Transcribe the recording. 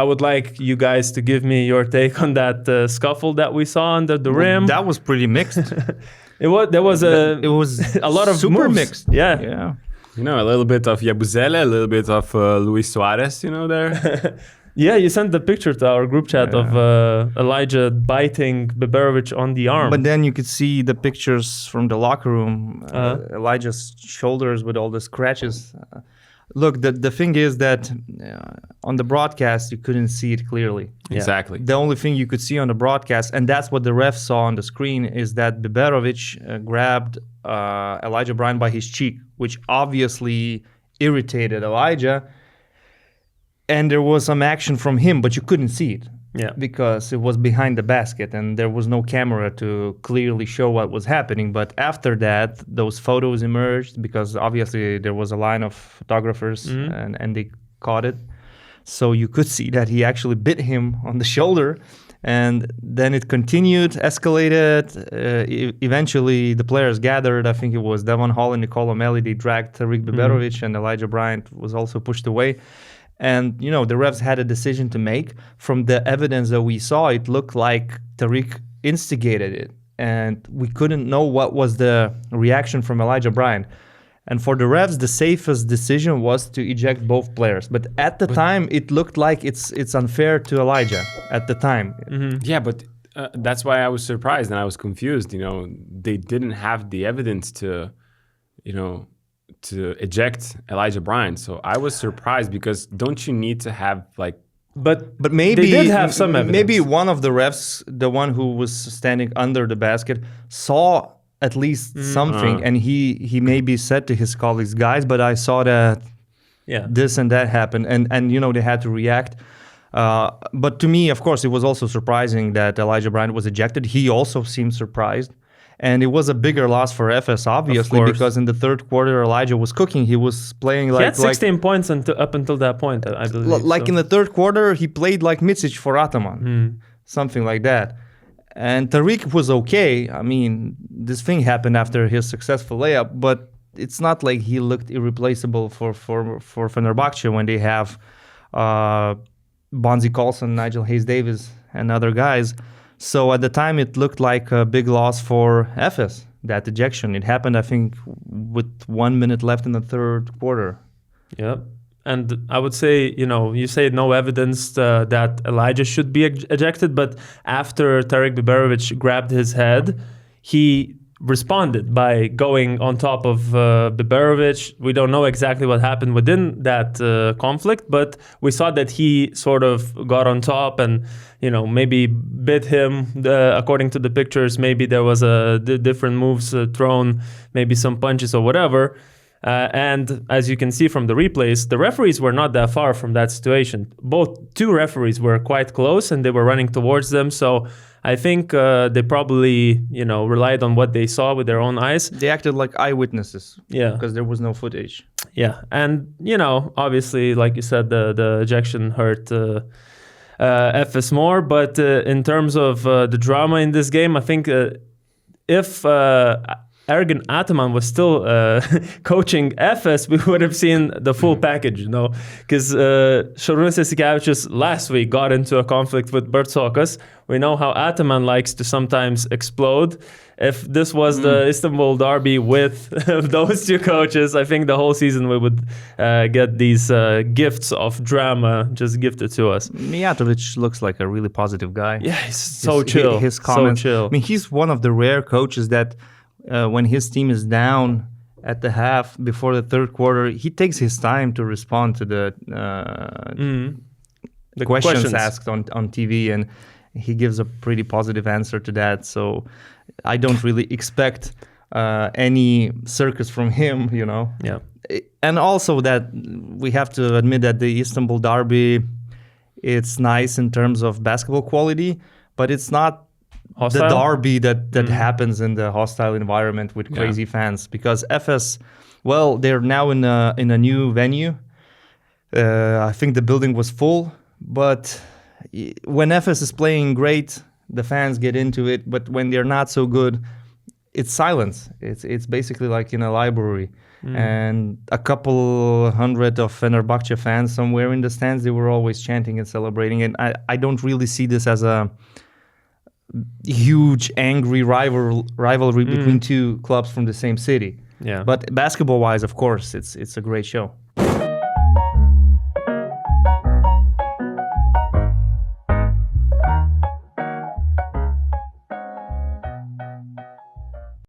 I would like you guys to give me your take on that scuffle that we saw under the rim. That was pretty mixed. It was a lot of super moves. mixed. Yeah. You know, a little bit of Yabusele, a little bit of Luis Suarez, you know, there. Yeah, you sent the picture to our group chat of Elijah biting Biberovic on the arm. But then you could see the pictures from the locker room, Elijah's shoulders with all the scratches. Look, the thing is that on the broadcast, you couldn't see it clearly. Exactly. The only thing you could see on the broadcast, and that's what the ref saw on the screen, is that Biberovic grabbed Elijah Bryant by his cheek, which obviously irritated Elijah. And there was some action from him, but you couldn't see it. Yeah. Because it was behind the basket and there was no camera to clearly show what was happening. But after that, those photos emerged because obviously there was a line of photographers and they caught it. So you could see that he actually bit him on the shoulder. And then it continued, escalated. Eventually, the players gathered. I think it was Devon Hall and Nicolo Melli. They dragged Tarik Biberovic and Elijah Bryant was also pushed away. And, you know, the refs had a decision to make. From the evidence that we saw, it looked like Tarik instigated it. And we couldn't know what was the reaction from Elijah Bryant. And for the refs, the safest decision was to eject both players. But at the time, it looked like it's unfair to Elijah at the time. Yeah, but that's why I was surprised and I was confused. You know, they didn't have the evidence to, you know, to eject Elijah Bryant. So I was surprised because don't you need to have like... But maybe they did have some evidence. Maybe one of the refs, the one who was standing under the basket, saw at least something, and he maybe said to his colleagues, guys, but I saw that this and that happened, and you know, they had to react. But to me, of course, it was also surprising that Elijah Bryant was ejected. He also seemed surprised. And it was a bigger loss for Efes, obviously, because in the third quarter, Elijah was cooking. He was playing like... He had 16 points up until that point, I believe. In the third quarter, he played like Micic for Ataman, something like that. And Tarik was okay. I mean, this thing happened after his successful layup, but it's not like he looked irreplaceable for Fenerbahce when they have Bonzi Colson, Nigel Hayes-Davis, and other guys. So at the time, it looked like a big loss for Efes, that ejection. It happened, I think, with 1 minute left in the third quarter. Yeah. And I would say, you know, you say no evidence that Elijah should be ejected, but after Tarik Biberovic grabbed his head, he responded by going on top of Biberovic. We don't know exactly what happened within that conflict, but we saw that he sort of got on top and, you know, maybe bit him. According to the pictures, maybe there was different moves thrown, maybe some punches or whatever. And as you can see from the replays, the referees were not that far from that situation. Two referees were quite close and they were running towards them. So I think they probably, you know, relied on what they saw with their own eyes. They acted like eyewitnesses. Yeah. Because there was no footage. Yeah. And, you know, obviously, like you said, the ejection hurt Efes more. But in terms of the drama in this game, I think if Ergin Ataman was still coaching Efes, we would have seen the full package, you know, because Šarūnas Jasikevičius last week got into a conflict with Bertsokas. We know how Ataman likes to sometimes explode. If this was the Istanbul derby with those two coaches, I think the whole season we would get these gifts of drama just gifted to us. Mijatovic looks like a really positive guy. Yeah, he's so chill. His comments. So chill. I mean, he's one of the rare coaches that when his team is down at the half before the third quarter, he takes his time to respond to the questions asked on TV, and he gives a pretty positive answer to that. So I don't really expect any circus from him, you know. Yeah. And also that we have to admit that the Istanbul derby, it's nice in terms of basketball quality, but it's not hostile? The derby that happens in the hostile environment with crazy fans. Because Efes, well, they're now in a new venue. I think the building was full, but when Efes is playing great, the fans get into it. But when they're not so good, it's silence. It's basically like in a library. And a couple hundred of Fenerbahce fans somewhere in the stands, they were always chanting and celebrating. And I don't really see this as a huge, angry rivalry between two clubs from the same city. Yeah. But basketball-wise, of course, it's a great show.